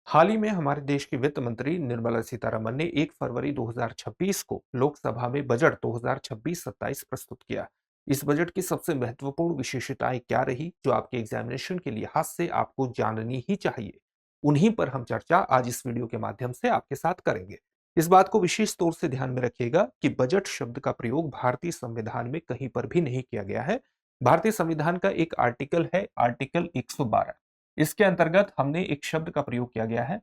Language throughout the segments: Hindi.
हाल ही में हमारे देश की वित्त मंत्री निर्मला सीतारमण ने 1 फरवरी 2026 को लोकसभा में बजट 2026-27 प्रस्तुत किया। इस बजट की सबसे महत्वपूर्ण विशेषताएं क्या रही, जो आपके एग्जामिनेशन के लिहाज से आपको जाननी ही चाहिए, उन्हीं पर हम चर्चा आज इस वीडियो के माध्यम से आपके साथ करेंगे। इस बात को विशेष तौर से ध्यान में रखिएगा कि बजट शब्द का प्रयोग भारतीय संविधान में कहीं पर भी नहीं किया गया है। भारतीय संविधान का एक आर्टिकल है, आर्टिकल 112। इसके अंतर्गत हमने एक शब्द का प्रयोग किया गया है,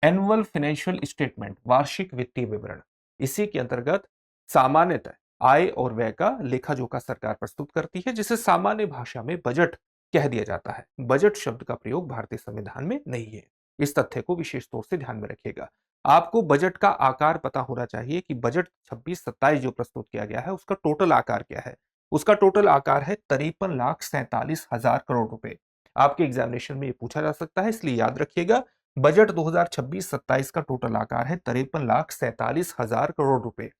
एनुअल फाइनेंशियल स्टेटमेंट, वार्षिक वित्तीय विवरण। इसी के अंतर्गत सामान्यतः आय और व्यय का लेखा जोखा सरकार प्रस्तुत करती है, जिसे सामान्य भाषा में बजट कह दिया जाता है। बजट शब्द का प्रयोग भारतीय संविधान में नहीं है। इस तथ्य को विशेष तौर से ध्यान में रखिएगा। आपको बजट का आकार पता होना चाहिए कि बजट 26-27 जो प्रस्तुत किया गया है, उसका टोटल आकार क्या है। उसका टोटल आकार है 53,47,000 करोड़ रुपए। आपके एग्जामिनेशन में ये पूछा जा सकता है, इसलिए याद रखिएगा बजट 2026-27 का टोटल आकार है 53,47,000 करोड़ रुपए।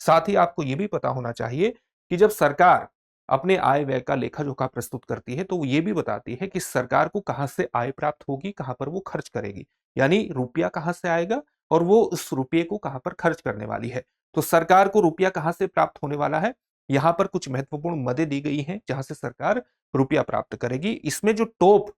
साथ ही आपको यह भी पता होना चाहिए कि जब सरकार अपने आय व्यय का लेखा जोखा प्रस्तुत करती है, तो वो ये भी बताती है कि सरकार को कहां से आय प्राप्त होगी, कहां पर वो खर्च करेगी। यानी रुपया कहां से आएगा और वो उस रुपये को कहां पर खर्च करने वाली है। तो सरकार को रुपया कहां से प्राप्त होने वाला है, यहां पर कुछ महत्वपूर्ण मदें दी गई हैं जहां से सरकार रुपया प्राप्त करेगी। इसमें जो टॉप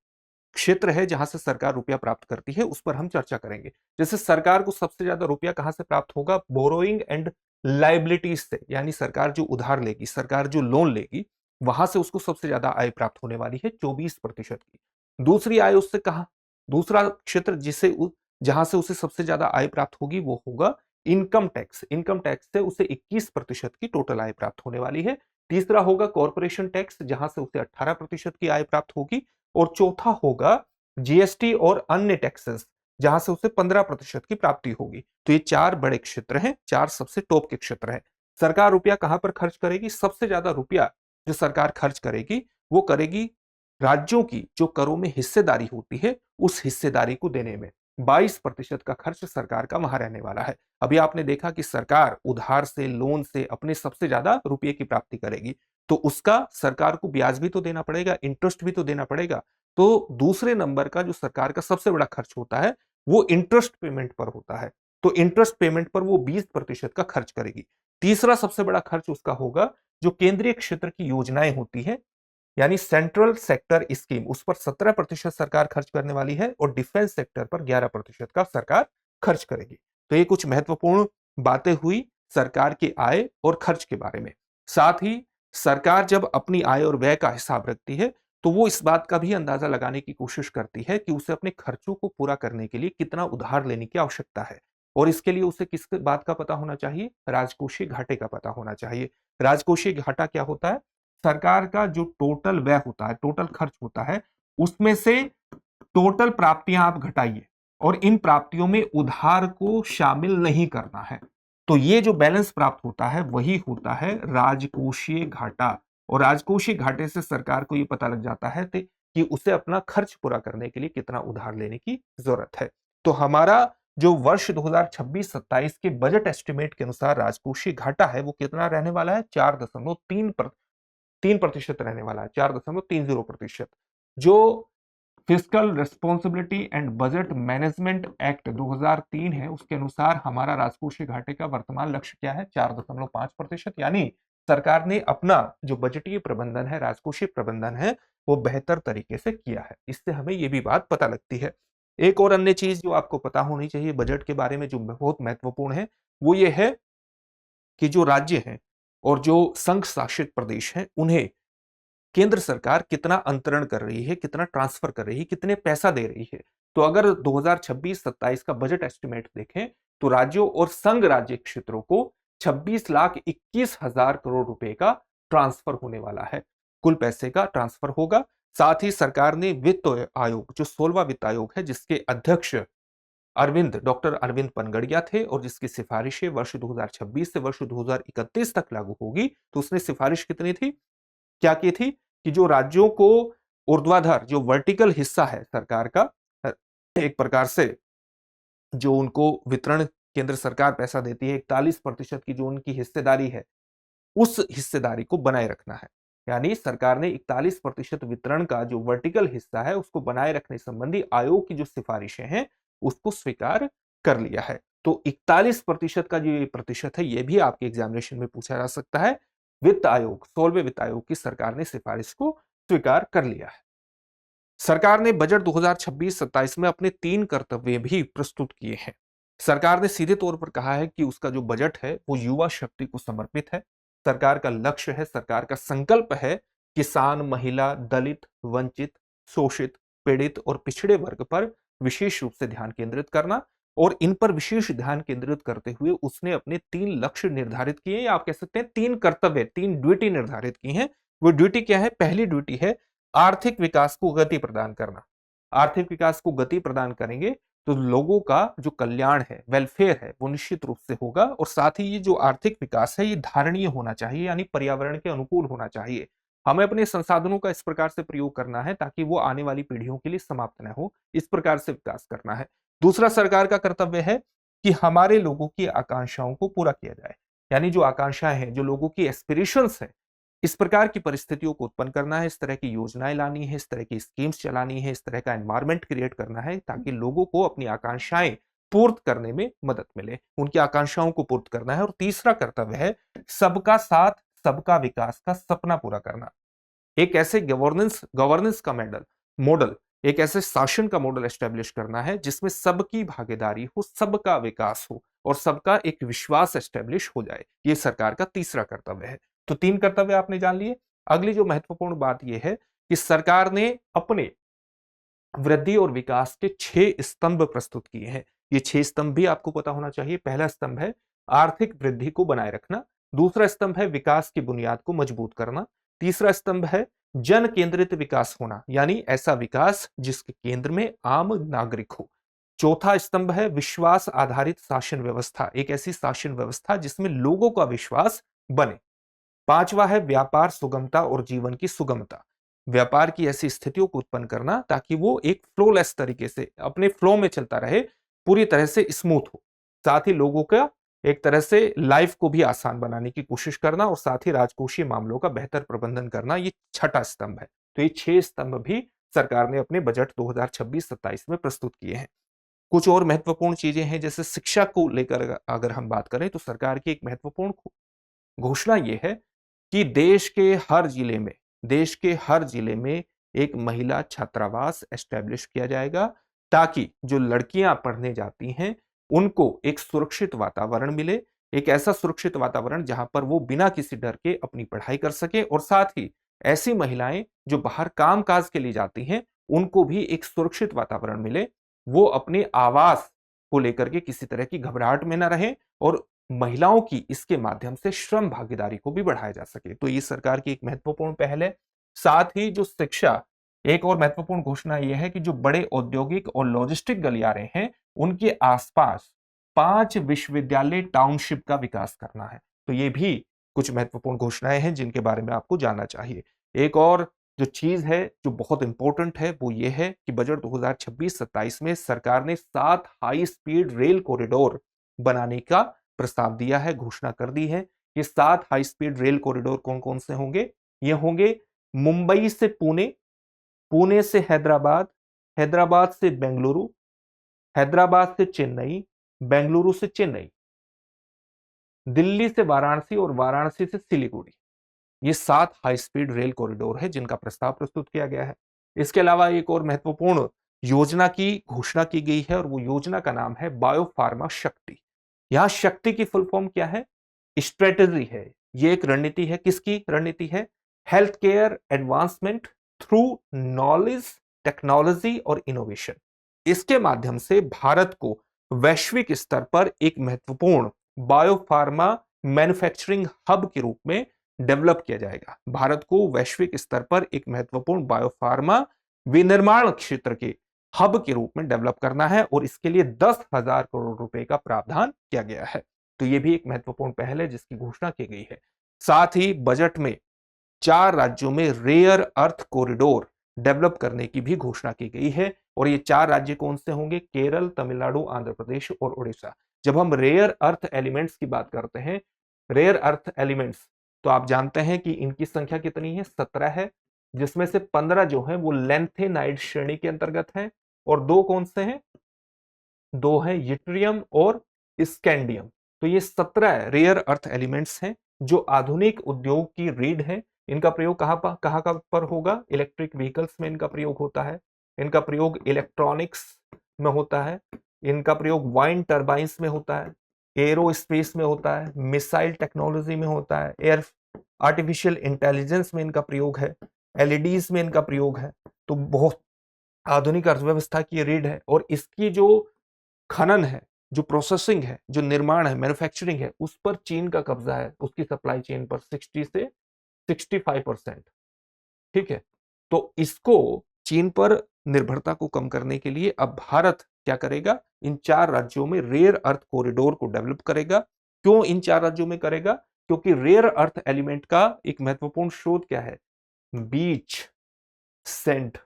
क्षेत्र है जहां से सरकार रुपया प्राप्त करती है, उस पर हम चर्चा करेंगे। जैसे सरकार को सबसे ज्यादा रुपया कहां से प्राप्त होगा, बोरोइंग एंड लाइबिलिटीज से, यानी सरकार जो उधार लेगी, सरकार जो लोन लेगी, वहां से उसको सबसे ज्यादा आय प्राप्त होने वाली है 24% की। दूसरी आय उससे कहा, दूसरा क्षेत्र जहां से उसे सबसे ज्यादा आय प्राप्त होगी वो होगा इनकम टैक्स। इनकम टैक्स से उसे 21% की टोटल आय प्राप्त होने वाली है। तीसरा होगा कॉर्पोरेशन टैक्स, जहां से उसे 18% की आय प्राप्त होगी। और चौथा होगा जीएसटी और अन्य टैक्सेस, जहां से उसे 15% की प्राप्ति होगी। तो ये चार बड़े क्षेत्र हैं, चार सबसे टॉप के क्षेत्र हैं। सरकार रुपया कहां पर खर्च करेगी, सबसे ज्यादा रुपया जो सरकार खर्च करेगी वो करेगी राज्यों की जो करों में हिस्सेदारी होती है, उस हिस्सेदारी को देने में। 22% का खर्च सरकार का वहां रहने वाला है। अभी आपने देखा कि सरकार उधार से, लोन से अपने सबसे ज्यादा रुपये की प्राप्ति करेगी, तो उसका सरकार को ब्याज भी तो देना पड़ेगा, इंटरेस्ट भी तो देना पड़ेगा। तो दूसरे नंबर का जो सरकार का सबसे बड़ा खर्च होता है, वो इंटरेस्ट पेमेंट पर होता है। तो इंटरेस्ट पेमेंट पर वो 20% का खर्च करेगी। तीसरा सबसे बड़ा खर्च उसका होगा जो केंद्रीय क्षेत्र की योजनाएं होती है, यानी सेंट्रल सेक्टर स्कीम, उस पर 17% सरकार खर्च करने वाली है और डिफेंस सेक्टर पर 11% का सरकार खर्च करेगी। तो ये कुछ महत्वपूर्ण बातें हुई सरकार की आय और खर्च के बारे में। साथ ही सरकार जब अपनी आय और व्यय का हिसाब रखती है, तो वो इस बात का भी अंदाजा लगाने की कोशिश करती है कि उसे अपने खर्चों को पूरा करने के लिए कितना उधार लेने की आवश्यकता है। और इसके लिए उसे किस बात का पता होना चाहिए, राजकोषीय घाटे का पता होना चाहिए। राजकोषीय घाटा क्या होता है, सरकार का जो टोटल व्यय होता है, टोटल खर्च होता है, उसमें से टोटल प्राप्तियां आप घटाइए और इन प्राप्तियों में उधार को शामिल नहीं करना है। तो ये जो बैलेंस प्राप्त होता है वही होता है राजकोषीय घाटा। और राजकोषीय घाटे से सरकार को ये पता लग जाता है कि उसे अपना खर्च पूरा करने के लिए कितना उधार लेने की जरूरत है। तो हमारा जो वर्ष 2026-27 के बजट एस्टिमेट के अनुसार राजकोषीय घाटा है वो कितना रहने वाला है, 4.3% रहने वाला है, 4.30%। जो fiscal responsibility and budget management act 2003 है, उसके अनुसार हमारा राजकोषीय घाटे का वर्तमान लक्ष्य क्या है, 4.5%। यानी सरकार ने अपना जो बजटीय प्रबंधन है, राजकोषीय प्रबंधन है, वो बेहतर तरीके से किया है। इससे हमें ये भी बात पता लगती है। एक और अन्य चीज जो आपको पता होनी चाहिए बजट के बारे में, जो बहुत महत्वपूर्ण है, वो ये है कि जो राज्य हैं और जो संघ शासित प्रदेश हैं, उन्हें केंद्र सरकार कितना अंतरण कर रही है, कितना ट्रांसफर कर रही है, कितने पैसा दे रही है। तो अगर 2026-27 का बजट एस्टिमेट देखें, तो राज्यों और संघ राज्य क्षेत्रों को 26,21,000 करोड़ रुपए का ट्रांसफर होने वाला है। कुल पैसे का ट्रांसफर होगा। साथ ही सरकार ने वित्त आयोग, जो 16वां वित्त आयोग है, जिसके अध्यक्ष डॉक्टर अरविंद पनगड़िया थे और जिसकी सिफारिशें वर्ष 2026 से वर्ष 2031 तक लागू होगी, तो उसने सिफारिश कितनी थी, क्या की थी कि जो राज्यों को ऊर्ध्वाधर, जो वर्टिकल हिस्सा है सरकार का, एक प्रकार से जो उनको वितरण केंद्र सरकार पैसा देती है, 41% की जो उनकी हिस्सेदारी है, उस हिस्सेदारी को बनाए रखना है। यानी सरकार ने 41% वितरण का जो वर्टिकल हिस्सा है उसको बनाए रखने संबंधी आयोग की जो सिफारिशें हैं उसको स्वीकार कर लिया है। तो 41% का जो ये प्रतिशत है, ये भी आपके एग्जामिनेशन में पूछा जा सकता है। वित्त आयोग, 16वें वित्त आयोग की सरकार ने सिफारिश को स्वीकार कर लिया है। सरकार ने बजट 2026-27 में अपने 3 कर्तव्य भी प्रस्तुत किए हैं। सरकार ने सीधे तौर पर कहा है कि उसका जो बजट है वो युवा शक्ति को समर्पित है। सरकार का लक्ष्य है, सरकार का संकल्प है, किसान, महिला, दलित, वंचित, शोषित, पीड़ित और पिछड़े वर्ग पर विशेष रूप से ध्यान केंद्रित करना। और इन पर विशेष ध्यान केंद्रित करते हुए उसने अपने 3 लक्ष्य निर्धारित किए, या आप कह सकते हैं 3 कर्तव्य, 3 ड्यूटी निर्धारित की हैं। वो ड्यूटी क्या है? पहली ड्यूटी है आर्थिक विकास को गति प्रदान करना। आर्थिक विकास को गति प्रदान करेंगे तो लोगों का जो कल्याण है, वेलफेयर है, वो निश्चित रूप से होगा। और साथ ही ये जो आर्थिक विकास है, ये धारणीय होना चाहिए, यानी पर्यावरण के अनुकूल होना चाहिए। हमें अपने संसाधनों का इस प्रकार से प्रयोग करना है ताकि वो आने वाली पीढ़ियों के लिए समाप्त न हो, इस प्रकार से विकास करना है। दूसरा सरकार का कर्तव्य है कि हमारे लोगों की आकांक्षाओं को पूरा किया जाए, यानी जो आकांक्षाएं हैं, जो लोगों की एस्पिरेशंस है, इस प्रकार की परिस्थितियों को उत्पन्न करना है, इस तरह की योजनाएं लानी है, इस तरह की स्कीम्स चलानी है, इस तरह का एनवायरनमेंट क्रिएट करना है ताकि लोगों को अपनी आकांक्षाएं पूर्त करने में मदद मिले, उनकी आकांक्षाओं को पूर्त करना है। और तीसरा कर्तव्य है सबका साथ, सबका विकास का सपना पूरा करना। एक ऐसे गवर्नेंस गवर्नेंस का मॉडल, एक ऐसे शासन का मॉडल एस्टेब्लिश करना है जिसमें सबकी भागीदारी हो, सबका विकास हो और सबका एक विश्वास एस्टेब्लिश हो जाए। ये सरकार का तीसरा कर्तव्य है। तो 3 कर्तव्य आपने जान लिए। अगली जो महत्वपूर्ण बात यह है कि सरकार ने अपने वृद्धि और विकास के 6 स्तंभ प्रस्तुत किए हैं। ये 6 स्तंभ भी आपको पता होना चाहिए। पहला स्तंभ है आर्थिक वृद्धि को बनाए रखना। दूसरा स्तंभ है विकास की बुनियाद को मजबूत करना। तीसरा स्तंभ है जन केंद्रित विकास होना, यानी ऐसा विकास जिसके केंद्र में आम नागरिक हो। चौथा स्तंभ है विश्वास आधारित शासन व्यवस्था, एक ऐसी शासन व्यवस्था जिसमें लोगों का विश्वास बने। पांचवा है व्यापार सुगमता और जीवन की सुगमता, व्यापार की ऐसी स्थितियों को उत्पन्न करना ताकि वो एक फ्लोलेस तरीके से अपने फ्लो में चलता रहे, पूरी तरह से स्मूथ हो। साथ ही लोगों का एक तरह से लाइफ को भी आसान बनाने की कोशिश करना और साथ ही राजकोषीय मामलों का बेहतर प्रबंधन करना, ये छठा स्तंभ है। तो ये 6 स्तंभ भी सरकार ने अपने बजट 2026-27 में प्रस्तुत किए हैं। कुछ और महत्वपूर्ण चीजें हैं, जैसे शिक्षा को लेकर अगर हम बात करें तो सरकार की एक महत्वपूर्ण घोषणा यह है कि देश के हर जिले में एक महिला छात्रावास एस्टेब्लिश किया जाएगा ताकि जो लड़कियां पढ़ने जाती हैं उनको एक सुरक्षित वातावरण मिले, एक ऐसा सुरक्षित वातावरण जहां पर वो बिना किसी डर के अपनी पढ़ाई कर सके। और साथ ही ऐसी महिलाएं जो बाहर काम काज के लिए जाती हैं उनको भी एक सुरक्षित वातावरण मिले, वो अपने आवास को लेकर के किसी तरह की घबराहट में न रहे और महिलाओं की इसके माध्यम से श्रम भागीदारी को भी बढ़ाया जा सके। तो ये सरकार की एक महत्वपूर्ण पहल है। साथ ही जो शिक्षा, एक और महत्वपूर्ण घोषणा यह है कि जो बड़े औद्योगिक और लॉजिस्टिक गलियारे हैं उनके आसपास 5 विश्वविद्यालय टाउनशिप का विकास करना है। तो ये भी कुछ महत्वपूर्ण घोषणाएं हैं जिनके बारे में आपको जानना चाहिए। एक और जो चीज है जो बहुत इंपॉर्टेंट है वो ये है कि बजट 2026-27 में सरकार ने 7 हाई स्पीड रेल कॉरिडोर बनाने का प्रस्ताव दिया है, घोषणा कर दी है। ये 7 हाई स्पीड रेल कॉरिडोर कौन कौन से होंगे? ये होंगे मुंबई से पुणे, पुणे से हैदराबाद, हैदराबाद से बेंगलुरु, हैदराबाद से चेन्नई, बेंगलुरु से चेन्नई, दिल्ली से वाराणसी और वाराणसी से सिलीगुड़ी। ये 7 हाई स्पीड रेल कॉरिडोर है जिनका प्रस्ताव प्रस्तुत किया गया है। इसके अलावा एक और महत्वपूर्ण योजना की घोषणा की गई है और वो योजना का नाम है बायोफार्मा शक्ति। यहां शक्ति की फुल फॉर्म क्या है? स्ट्रेटेजी है। ये एक रणनीति है। किसकी रणनीति है? Health care advancement through knowledge, technology और इनोवेशन। इसके माध्यम से भारत को वैश्विक स्तर पर एक महत्वपूर्ण बायोफार्मा मैन्युफैक्चरिंग हब के रूप में डेवलप किया जाएगा। भारत को वैश्विक स्तर पर एक महत्वपूर्ण बायोफार्मा विनिर्माण क्षेत्र के हब के रूप में डेवलप करना है और इसके लिए 10,000 करोड़ रुपए का प्रावधान किया गया है। तो यह भी एक महत्वपूर्ण पहल है जिसकी घोषणा की गई है। साथ ही बजट में 4 राज्यों में रेयर अर्थ कॉरिडोर डेवलप करने की भी घोषणा की गई है और ये 4 राज्य कौन से होंगे? केरल, तमिलनाडु, आंध्र प्रदेश और उड़ीसा। जब हम रेयर अर्थ एलिमेंट्स की बात करते हैं, रेयर अर्थ एलिमेंट्स, तो आप जानते हैं कि इनकी संख्या कितनी है? 17 है, जिसमें से 15 जो है वो लैंथेनाइड श्रेणी के अंतर्गत है और 2 कौन से हैं? दो हैं यूट्रियम और स्कैंडियम। तो ये 17 रेयर अर्थ एलिमेंट्स हैं जो आधुनिक उद्योग की रीढ़ है। इनका प्रयोग कहाँ पर होगा? इलेक्ट्रिक व्हीकल्स में इनका प्रयोग होता है, इनका प्रयोग इलेक्ट्रॉनिक्स में होता है, इनका प्रयोग वाइन टर्बाइंस में होता है, एरोस्पेस में होता है, मिसाइल टेक्नोलॉजी में होता है, एयर आर्टिफिशियल इंटेलिजेंस में इनका प्रयोग है, एलईडीज में इनका प्रयोग है। तो बहुत आधुनिक अर्थव्यवस्था की रीढ़ है। और इसकी जो खनन है, जो प्रोसेसिंग है, जो निर्माण है, मैन्युफैक्चरिंग है, उस पर चीन का कब्जा है, उसकी सप्लाई चेन पर 60 से 65%। ठीक है, तो इसको चीन पर निर्भरता को कम करने के लिए अब भारत क्या करेगा? इन 4 राज्यों में रेयर अर्थ कॉरिडोर को डेवलप करेगा। क्यों इन 4 राज्यों में करेगा? क्योंकि रेयर अर्थ एलिमेंट का एक महत्वपूर्ण स्रोत क्या है? बीच सैंड,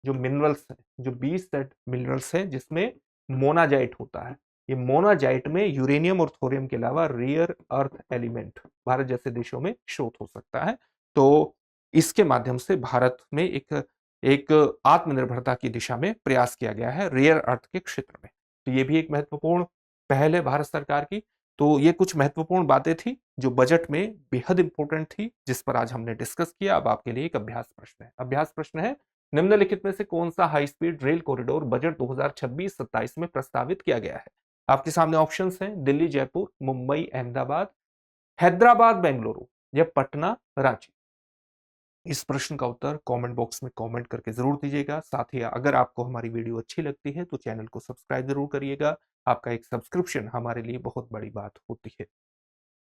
जो मिनरल्स हैं, जो बीच सैंड मिनरल्स हैं, जिसमें मोनाजाइट होता है। ये मोनाजाइट में यूरेनियम और थोरियम के अलावा रेयर अर्थ एलिमेंट भारत जैसे देशों में स्रोत हो सकता है। तो इसके माध्यम से भारत में एक एक आत्मनिर्भरता की दिशा में प्रयास किया गया है रेयर अर्थ के क्षेत्र में। तो ये भी एक महत्वपूर्ण पहल है भारत सरकार की। तो ये कुछ महत्वपूर्ण बातें थी जो बजट में बेहद इंपॉर्टेंट थी, जिस पर आज हमने डिस्कस किया। अब आपके लिए एक अभ्यास प्रश्न है। अभ्यास प्रश्न है, निम्नलिखित में से कौन सा high speed rail corridor budget 2026-27 में प्रस्तावित किया गया है? आपके सामने ऑप्शंस हैं, दिल्ली जयपुर, मुंबई अहमदाबाद, हैदराबाद बेंगलुरु या पटना रांची। इस प्रश्न का उत्तर कमेंट बॉक्स में कमेंट करके जरूर दीजिएगा। साथ ही अगर आपको हमारी वीडियो अच्छी लगती है तो चैनल को सब्सक्राइब जरूर करिएगा। आपका एक सब्सक्रिप्शन हमारे लिए बहुत बड़ी बात होती है।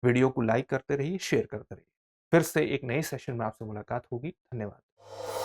वीडियो को लाइक करते रहिए, शेयर करते रहिए। फिर से एक नए सेशन में आपसे मुलाकात होगी। धन्यवाद।